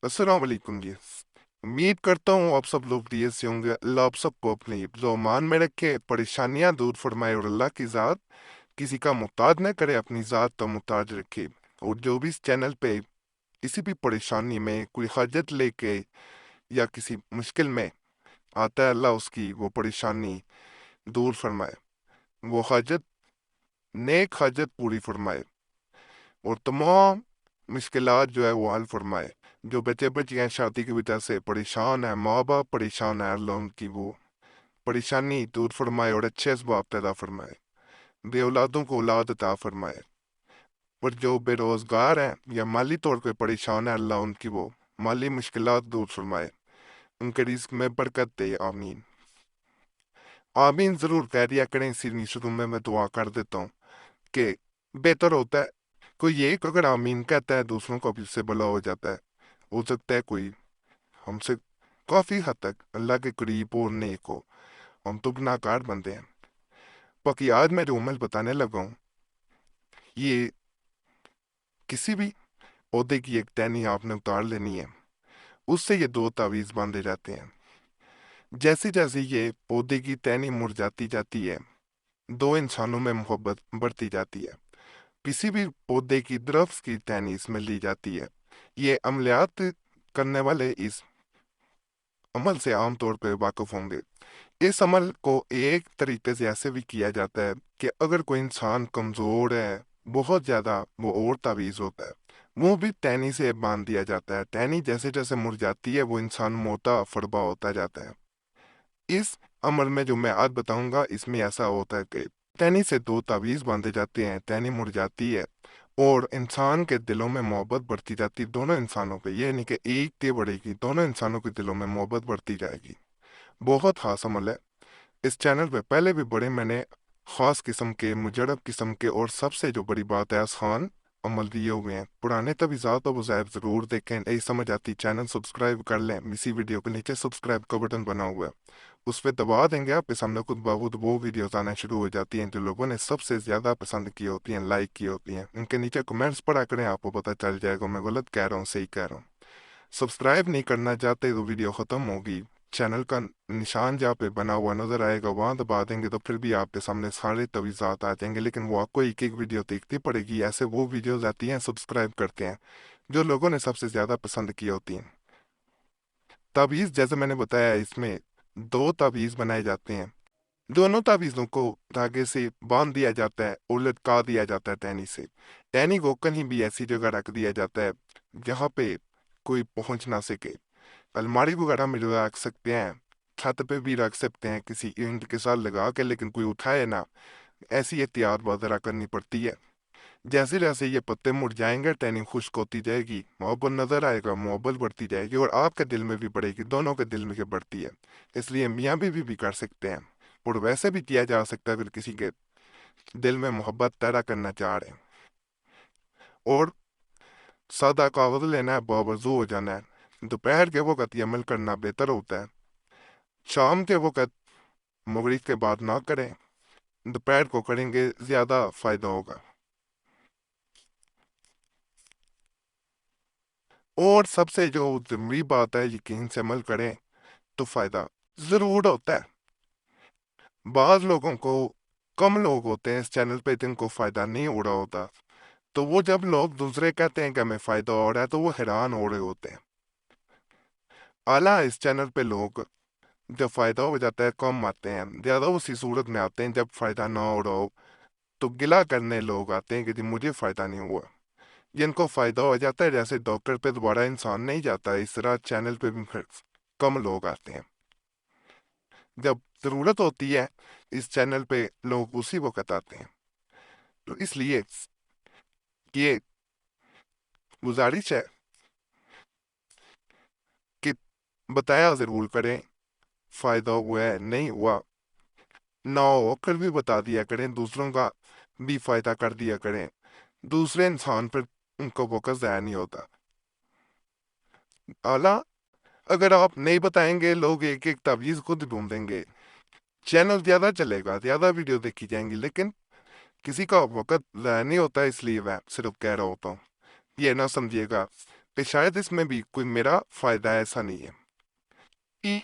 अस्सलाम वालेकुम जी। उम्मीद करता हूँ आप सब लोग दिए से होंगे। अल्लाह आप सबको अपनी ज़ुबान में रखे, परेशानियां दूर फरमाए और अल्लाह की ज़ात किसी का मुहताज न करे, अपनी ज़ात तो मुहताज रखे। और जो भी इस चैनल पे किसी भी परेशानी में कोई हाजत लेके या किसी मुश्किल में आता है, अल्लाह उसकी वो परेशानी दूर फरमाए, वो हाजत नेक हाजत पूरी फरमाए और तमाम मुश्किलात जो है वो हल फरमाए। जो बच्चे बच्चियां शादी की वजह से परेशान है, माँ बाप परेशान है, अल्लाह उनकी वो परेशानी दूर फरमाए और अच्छे असबाब पैदा फरमाए, बे औलादों को औलाद अता फरमाए। और जो बेरोजगार हैं या माली तौर पे परेशान है, अल्लाह उनकी वो माली मुश्किलात दूर फरमाए, उनके रिस्क में बरकत दे। आमीन आमीन ज़रूर कह दिया करें। इसी शुरू में मैं दुआ कर देता हूँ कि बेहतर होता है कोई एक अगर आमीन कहता है दूसरों को भी उससे भला हो जाता है। हो सकता है कोई हमसे काफ़ी हद तक अल्लाह के करीब हो, नेक हो। हम तो गुनाहगार बंदे हैं। बाकी आज मैं जो अमल बताने लगा हूँ, ये किसी भी पौधे की एक टहनी आपने उतार लेनी है, उससे ये दो तावीज़ बांधे जाते हैं। जैसे जैसे ये पौधे की टहनी मुरझाती जाती है, दो इंसानों में मोहब्बत बढ़ती जाती है। किसी भी पौधे की दरख्त की टहनी इसमें ली जाती है। ये अमलियात करने वाले इस अमल से आमतौर पर वाकिफ होंगे। इस अमल को एक तरीके से ऐसे भी किया जाता है कि अगर कोई इंसान कमज़ोर है, बहुत ज़्यादा, वो और तावीज़ होता है, वो भी टहनी से बांध दिया जाता है। टहनी जैसे जैसे मुरझाती है, वो इंसान मोटा फरबा होता जाता है। इस अमल में जो मैं आज बताऊंगा, इसमें ऐसा होता है कि टहनी से दो तावीज़ बांधे जाते हैं, टहनी मुरझाती है और इंसान के दिलों में मोहब्बत बढ़ती जाती है। दोनों इंसानों पे, ये नहीं कि एक के बढ़ेगी, दोनों इंसानों के दिलों में मोहब्बत बढ़ती जाएगी। बहुत खास अमल है। इस चैनल पे पहले भी बड़े मैंने ख़ास किस्म के, मुजरब किस्म के और सबसे जो बड़ी बात है आसान अमल दिए हुए हैं। पुराने तवीज़ात और वज़ाइफ ज़रूर देखें, नहीं समझ आती चैनल सब्सक्राइब कर लें। इसी वीडियो के नीचे सब्सक्राइब का बटन बना हुआ है, उस पर दबा देंगे, आपके सामने खुद बाबूद वो वीडियोज़ आना शुरू हो जाती हैं जो लोगों ने सबसे ज़्यादा पसंद की होती हैं, लाइक की होती हैं। उनके नीचे कमेंट्स पढ़ा करें, आपको पता चल जाएगा मैं गलत कह रहा हूँ सही कह रहा हूँ। सब्सक्राइब नहीं करना चाहते तो वीडियो ख़त्म होगी, चैनल का निशान जहाँ पे बना हुआ नज़र आएगा वहाँ दबा देंगे तो फिर भी आपके सामने सारे तवीज़ात आ जाएंगे। लेकिन वो आपको एक एक वीडियो देखनी पड़ेगी। ऐसे वो वीडियोज़ आती हैं, सब्सक्राइब करते हैं, जो लोगों ने सबसे ज़्यादा पसंद की होती हैं। तावीज़ जैसे मैंने बताया, इसमें दो तावीज़ बनाए जाते हैं। दोनों तावीज़ों को धागे से बांध दिया जाता है और लटका दिया जाता है टहनी से। टहनी को कहीं भी ऐसी जगह रख दिया जाता है जहाँ पे कोई पहुंच ना सके। अलमारी वगैरह में जो रख सकते हैं, छत पे भी रख सकते हैं किसी ईंट के साथ लगा के, लेकिन कोई उठाए ना, ऐसी एहतियात वगैरह करनी पड़ती है। जैसे जैसे ये पत्ते मुरझाएंगे, टहनी खुश्क होती जाएगी, मोहब्बत नजर आएगा, मोहब्बत बढ़ती जाएगी और आपके दिल में भी बढ़ेगी, दोनों के दिल में के बढ़ती है। इसलिए मियाँ बीवी भी कर सकते हैं और वैसे भी किया जा सकता है अगर किसी के दिल में मोहब्बत पैदा करना चाह रहे हैं। और सादा कागज लेना है, बावजू हो जाना है। दोपहर के वक्त ये अमल करना बेहतर होता है। शाम के वक्त मगरिब के बाद ना करें, दोपहर को करेंगे ज्यादा फायदा होगा। और सबसे जो जरूरी बात है, यकीन से अमल करें तो फायदा जरूर होता है। बाज लोगों को, कम लोग होते हैं इस चैनल पे जिनको फायदा नहीं हो रहा होता, तो वो जब लोग दूसरे कहते हैं कि हमें फायदा हो रहा है तो वो हैरान हो रहे होते हैं। आला इस चैनल पे लोग जब फायदा हो जाता है कम आते हैं, ज्यादा उसी सूरत में आते हैं जब फायदा ना हो रहा हो, तो गिला करने लोग आते हैं कि जी मुझे फायदा नहीं हुआ। जिनको फायदा हो जाता है, जैसे डॉक्टर पे दोबारा इंसान नहीं जाता, इस तरह चैनल पे भी फिर कम लोग आते हैं। जब जरूरत होती है इस चैनल पे लोग उसी वक्त आते हैं। तो इसलिए ये गुजारिश है कि बताया जरूर करें, फायदा हुआ है नहीं हुआ ना हो कर भी बता दिया करें, दूसरों का भी फायदा कर दिया करें। दूसरे इंसान पर उनको फोकस ज़ाया नहीं होता। आला अगर आप नहीं बताएंगे, लोग एक एक तावीज़ खुद ढूंढेंगे, चैनल ज़्यादा चलेगा, ज़्यादा वीडियो देखी जाएंगी, लेकिन किसी का वक्त ज़ाया नहीं होता। इसलिए मैं सिर्फ कह रहा होता हूँ, ये ना समझिएगा کہ شاید اس میں بھی کوئی میرا فائدہ ایسا نہیں ہے۔ ای-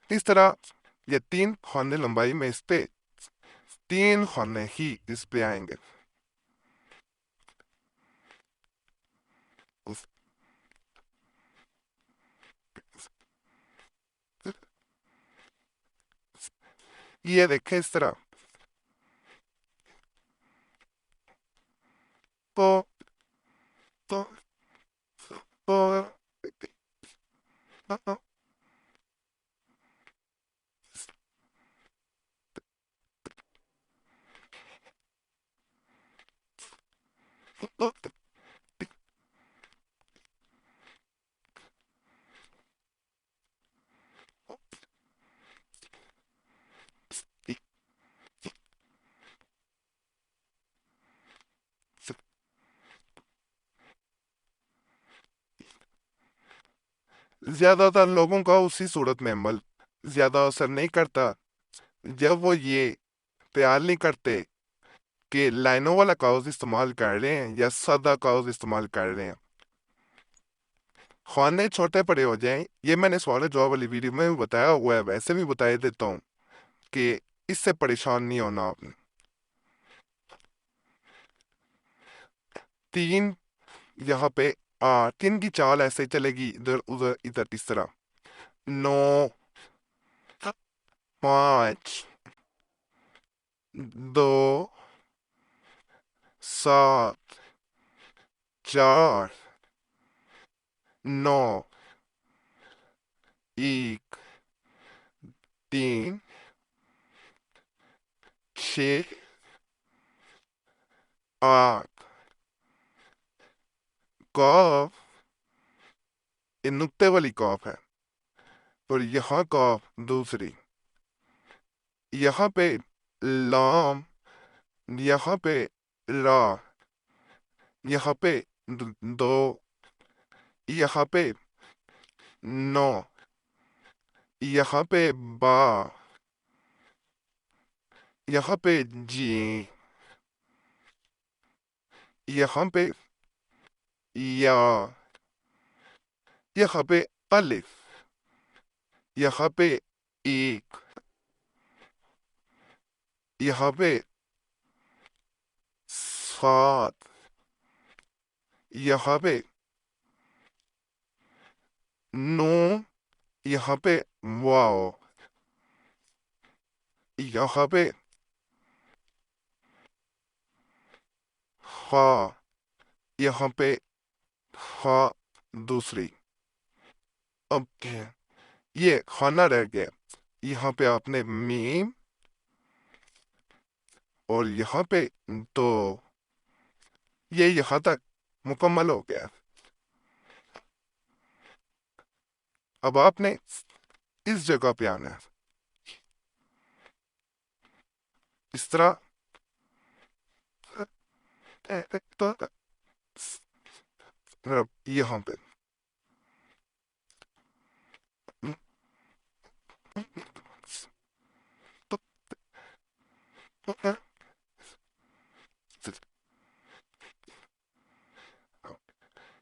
اس طرح یہ 3 خانے لمبائی میں اس پہ 3 خانے ہی اس پہ آئیں گے۔ یہ دیکھیں اس طرح تو تو تو زیادہ تر لوگوں کا اسی صورت میں عمل زیادہ اثر نہیں کرتا جب وہ یہ خیال نہیں کرتے کہ لائنوں والا کاغذ استعمال کر رہے ہیں یا سادہ کاغذ استعمال کر رہے ہیں۔ خانے چھوٹے بڑے ہو جائیں، یہ میں نے سوال جواب والی ویڈیو میں بھی بتایا ہوا ہے، ویسے بھی بتا دیتا ہوں کہ اس سے پریشان نہیں ہونا آپ نے۔ 3 یہاں پہ 3 کی چال ایسے چلے گی، ادھر ادھر ادھر اس طرح 9 5 2 7 4 9 1 3 6 8 قاف، یہ نقطے والی قاف ہے، اور یہاں قاف دوسری، یہاں پہ لام، یہاں پہ را، یہاں پہ 2، یہاں پہ 9، یہاں پہ با، یہاں پہ جی، یہاں پہ یا، یہاں پہ الف، یہاں پہ 1، یہاں پہ 7، یہاں پہ 9، یہاں پہ واو، یہاں پہ خا، یہاں پہ خا دوسری۔ اب یہ خانہ رہ گیا، یہاں پہ آپ نے میم، اور یہاں پہ 2، یہ یہاں تک مکمل ہو گیا۔ اب آپ نے اس جگہ پہ آنا ہے، اس طرح یہاں پہ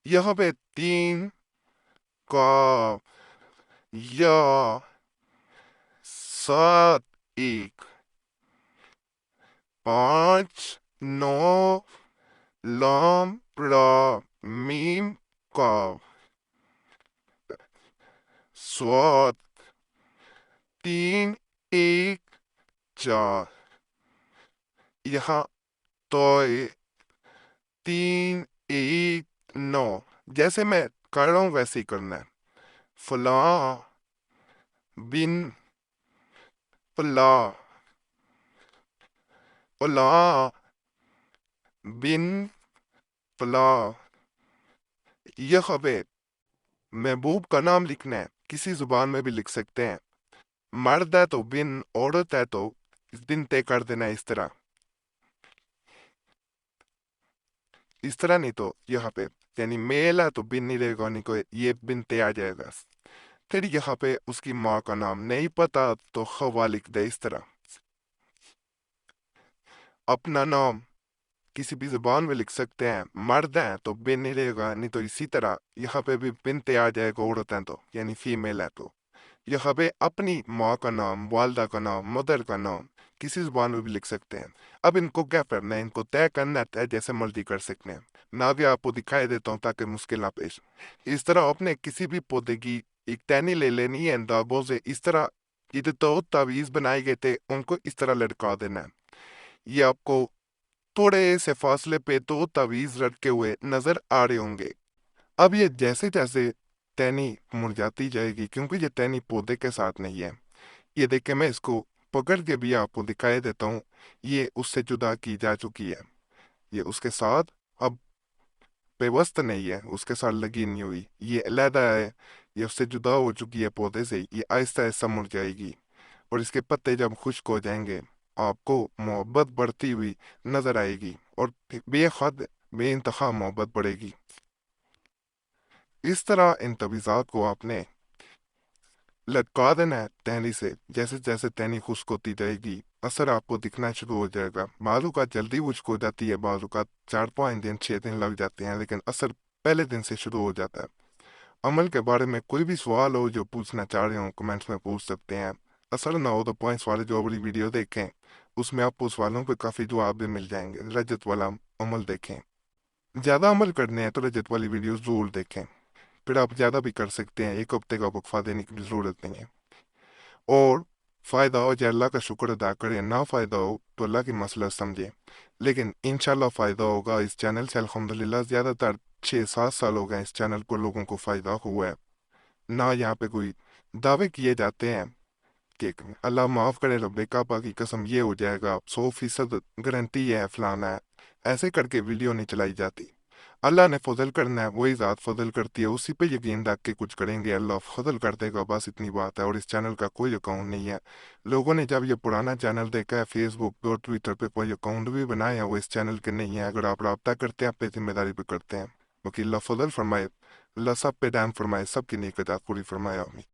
یہاں پہ 3 قاف، یا 7 1 5 9 لام را میم قاف صاد 3 1 4، یہاں تو 3 1 9، جیسے میں کر رہا ہوں ویسے ہی کرنا ہے۔ فلاں بن فلاں، فلاں بن فلاں، یہاں پہ محبوب کا نام لکھنا ہے، کسی زبان میں بھی لکھ سکتے ہیں، مرد ہے تو بن، عورت ہے تو بن طے کر دینا ہے، اس طرح نہیں تو یہاں پہ یعنی میل ہے تو بن نہیں رہے گا، نہیں کو یہ بن طے آ جائے گا۔ پھر یہاں پہ اس کی ماں کا نام نہیں پتا تو خوا لکھ دے، اس طرح اپنا نام کسی بھی زبان میں لکھ سکتے ہیں، مرد ہیں تو بن نہیں رہے گا، نہیں تو اسی طرح یہاں پہ بھی بنتے آ جائے گا عورت ہیں تو یعنی فیمیل ہے تو یہاں پہ اپنی ماں کا نام، والدہ کا نام، مدر کا نام کسی زبان میں بھی لکھ سکتے ہیں۔ اب ان کو کیا کرنا ہے، ان کو طے کرنا ہے، جیسے مرضی کر سکتے ہیں۔ نہ بھی آپ کو دکھائی دیتا ہوں تاکہ مشکل نہ پیش۔ اس طرح آپ نے کسی بھی پودے کی ایک ٹہنی لے لینی ہے اندابوں سے، اس طرح یہ جو تو تعویذ بنائے گئے تھے ان کو اس طرح لٹکا دینا ہے۔ یہ آپ کو تھوڑے سے فاصلے پہ تو تعویذ لٹکے ہوئے نظر آ رہے ہوں گے۔ اب یہ جیسے جیسے ٹہنی مرجھاتی جائے گی، کیونکہ یہ ٹہنی پودے کے ساتھ نہیں ہے، یہ دیکھیں میں اس کو پکڑ کے بھی آپ کو دکھائی دیتا ہوں، یہ اس سے جدا کی جا چکی ہے، یہ اس کے ساتھ اب پیوست نہیں ہے، اس کے ساتھ لگی نہیں ہوئی، یہ علیحدہ ہے، یہ اس سے جدا ہو چکی ہے پودے سے، یہ آہستہ آہستہ مر جائے گی اور اس کے پتے جب خشک ہو جائیں گے آپ کو محبت بڑھتی ہوئی نظر آئے گی اور بے حد بے انتہا محبت بڑھے گی۔ اس طرح ان تجویزات کو آپ نے لٹکا دینا ہے ٹہنی سے، جیسے جیسے ٹہنی خشک ہوتی جائے گی اثر آپ کو دکھنا شروع ہو جائے گا۔ بعض اوقات جلدی خشک ہو جاتی ہے، بعض اوقات 4-5 دن 6 دن لگ جاتے ہیں، لیکن اثر پہلے دن سے شروع ہو جاتا ہے۔ عمل کے بارے میں کوئی بھی سوال ہو جو پوچھنا چاہ رہے ہوں کمنٹس میں پوچھ سکتے ہیں، اثر نہ ہو تو پوائنٹس والے جو بڑی ویڈیو دیکھیں اس میں آپ کو سوالوں پہ کافی جواب بھی مل جائیں گے۔ رجت والا عمل دیکھیں، زیادہ عمل کرنے ہیں تو رجت والی ویڈیوز ضرور دیکھیں، پھر آپ زیادہ بھی کر سکتے ہیں، ایک ہفتے کا وقفہ دینے کی بھی ضرورت نہیں ہے۔ اور فائدہ ہو جائے اللہ کا شکر ادا کریں، نہ فائدہ ہو تو اللہ کی مسئلہ سمجھیں، لیکن انشاءاللہ فائدہ ہوگا۔ اس چینل سے الحمدللہ زیادہ تر 6-7 سال ہو گئے اس چینل کو لوگوں کو فائدہ ہوا ہے۔ نہ یہاں پہ کوئی دعوے کیے جاتے ہیں کہ اللہ معاف کرے رب کعبہ کی قسم یہ ہو جائے گا، 100% گارنٹی ہے فلانا ہے، ایسے کر کے ویڈیو نہیں چلائی جاتی۔ اللہ نے فضل کرنا ہے، وہی ذات فضل کرتی ہے، اسی پہ یقین رکھ کے کچھ کریں گے اللہ فضل کر دے گا، بس اتنی بات ہے۔ اور اس چینل کا کوئی اکاؤنٹ نہیں ہے، لوگوں نے جب یہ پرانا چینل دیکھا ہے فیس بک اور ٹویٹر پہ کوئی اکاؤنٹ بھی بنایا ہے وہ اس چینل کے نہیں ہے۔ اگر آپ رابطہ کرتے ہیں اپنی ذمہ داری پہ کرتے ہیں، کیونکہ اللہ فضل فرمائے، اللہ سب پہ رحم فرمائے، سب کی نیک عطا پوری فرمائے، آمین۔